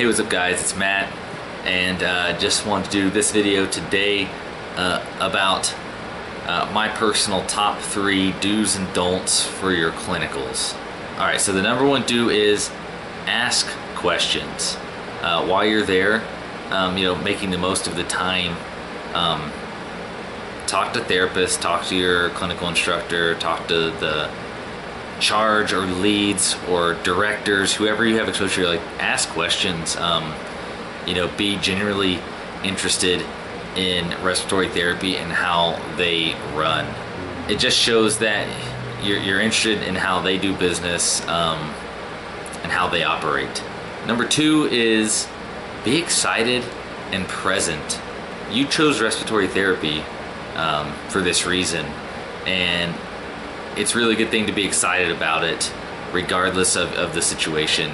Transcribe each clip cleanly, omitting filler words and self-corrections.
Hey, what's up guys, it's Matt, and just wanted to do this video today about my personal top 3 do's and don'ts for your clinicals. Alright, so the number 1 do is ask questions. While you're there, making the most of the time, talk to therapists, talk to your clinical instructor, talk to the charge or leads or directors, whoever you have exposure to, like, ask questions. Be genuinely interested in respiratory therapy and how they run. It just shows that you're interested in how they do business and how they operate. Number 2 is be excited and present. You chose respiratory therapy for this reason, and it's a really good thing to be excited about it regardless of the situation.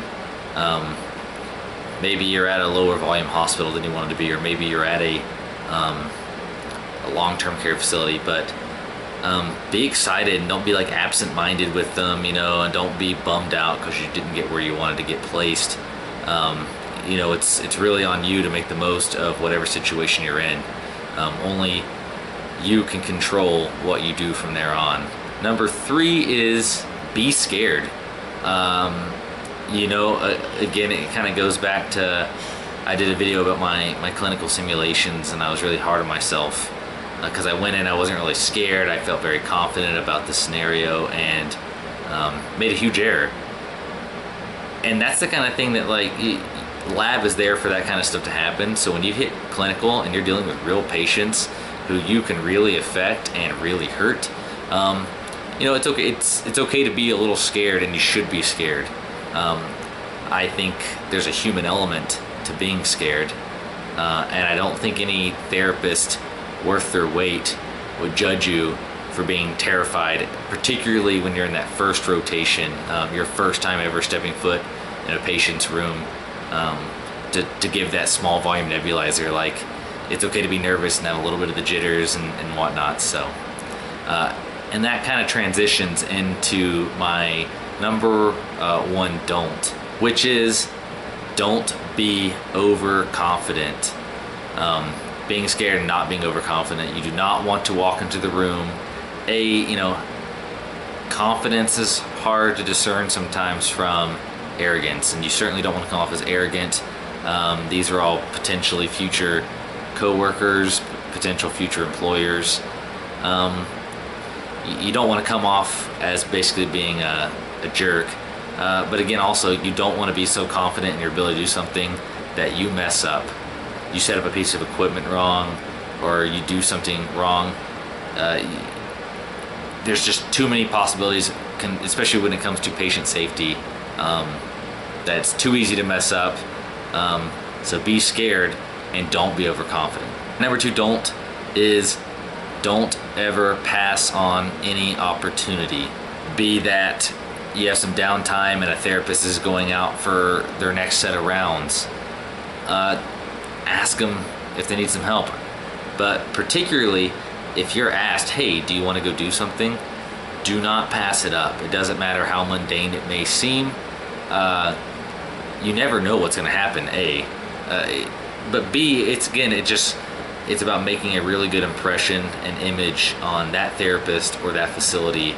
Maybe you're at a lower volume hospital than you wanted to be, or maybe you're at a long-term care facility, but be excited and don't be like absent-minded with them, and don't be bummed out because you didn't get where you wanted to get placed. It's really on you to make the most of whatever situation you're in. Only you can control what you do from there on. Number 3 is be scared. Again, it kind of goes back to, I did a video about my clinical simulations, and I was really hard on myself because I went in, I wasn't really scared. I felt very confident about the scenario and made a huge error. And that's the kind of thing that, like, lab is there for that kind of stuff to happen. So when you hit clinical and you're dealing with real patients who you can really affect and really hurt, it's okay. It's okay to be a little scared, and you should be scared. I think there's a human element to being scared, and I don't think any therapist worth their weight would judge you for being terrified, particularly when you're in that first rotation, your first time ever stepping foot in a patient's room, to give that small volume nebulizer. Like, it's okay to be nervous and have a little bit of the jitters and whatnot. So, and that kind of transitions into my number 1 don't, which is don't be overconfident. Being scared and not being overconfident. You do not want to walk into the room. Confidence is hard to discern sometimes from arrogance, and you certainly don't want to come off as arrogant. These are all potentially future co-workers, potential future employers. You don't want to come off as basically being a jerk, but again, also, you don't want to be so confident in your ability to do something that you mess up. You set up a piece of equipment wrong, or you do something wrong. There's just too many possibilities, especially when it comes to patient safety, that's too easy to mess up. So be scared and don't be overconfident. Number 2 don't is don't ever pass on any opportunity. Be that you have some downtime and a therapist is going out for their next set of rounds. Ask them if they need some help. But particularly if you're asked, hey, do you want to go do something? Do not pass it up. It doesn't matter how mundane it may seem. You never know what's going to happen, A. But B, it's about making a really good impression and image on that therapist or that facility,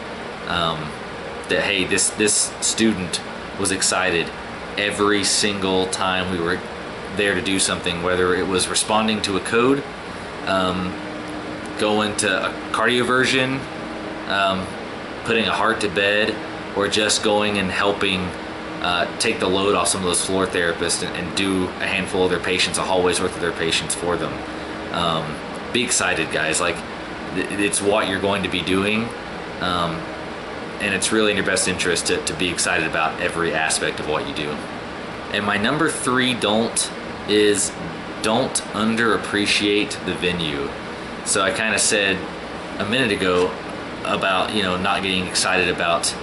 that, hey, this student was excited every single time we were there to do something, whether it was responding to a code, going to a cardioversion, putting a heart to bed, or just going and helping take the load off some of those floor therapists and do a handful of their patients, a hallway's worth of their patients for them. Be excited, guys. Like, it's what you're going to be doing, and it's really in your best interest to be excited about every aspect of what you do. And my number 3 don't is don't underappreciate the venue. So I kind of said a minute ago about not getting excited about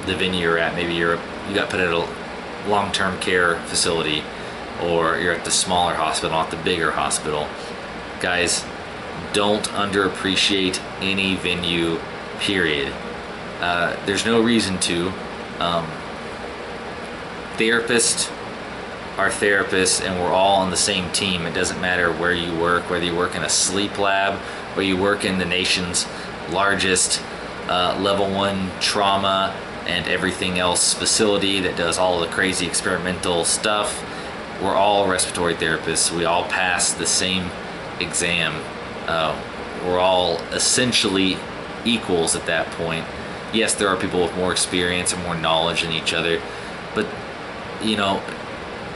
the venue you're at. Maybe you got put at a long-term care facility, or you're at the smaller hospital, not the bigger hospital. Guys, don't underappreciate any venue, period. There's no reason to. Therapists are therapists, and we're all on the same team. It doesn't matter where you work, whether you work in a sleep lab or you work in the nation's largest level 1 trauma and everything else facility that does all the crazy experimental stuff. We're all respiratory therapists. We all pass the same exam. We're all essentially equals at that point. Yes, there are people with more experience and more knowledge than each other, but you know,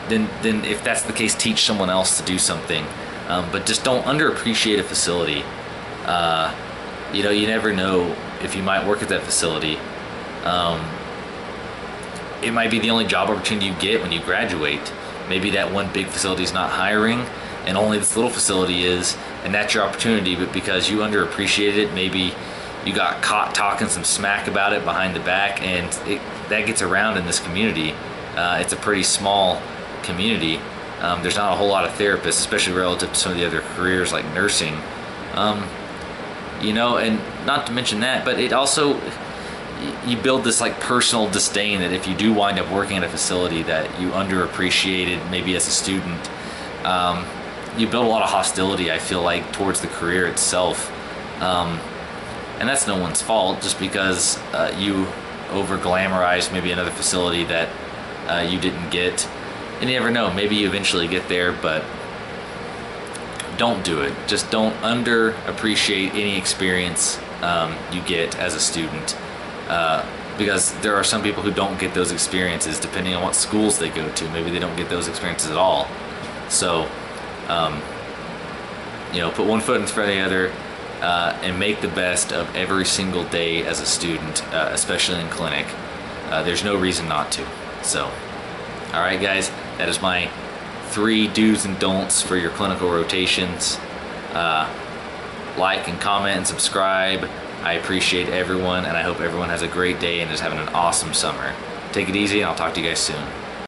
then if that's the case, teach someone else to do something. But just don't underappreciate a facility. You know, you never know if you might work at that facility. It might be the only job opportunity you get when you graduate. Maybe that one big facility is not hiring and only this little facility is, and that's your opportunity. But because you underappreciated it, maybe you got caught talking some smack about it behind the back, and that gets around in this community. It's a pretty small community. There's not a whole lot of therapists, especially relative to some of the other careers like nursing. You know, and not to mention that, but it also, you build this like personal disdain that if you do wind up working at a facility that you underappreciated maybe as a student, you build a lot of hostility, I feel like, towards the career itself. And that's no one's fault, just because you over glamorized maybe another facility that you didn't get. And you never know, maybe you eventually get there, but don't do it. Just don't underappreciate any experience you get as a student. Because there are some people who don't get those experiences depending on what schools they go to. Maybe they don't get those experiences at all. So, you know, put one foot in front of the other and make the best of every single day as a student, especially in clinic. There's no reason not to. So, all right, guys, that is my 3 do's and don'ts for your clinical rotations. Like and comment and subscribe. I appreciate everyone, and I hope everyone has a great day and is having an awesome summer. Take it easy, and I'll talk to you guys soon.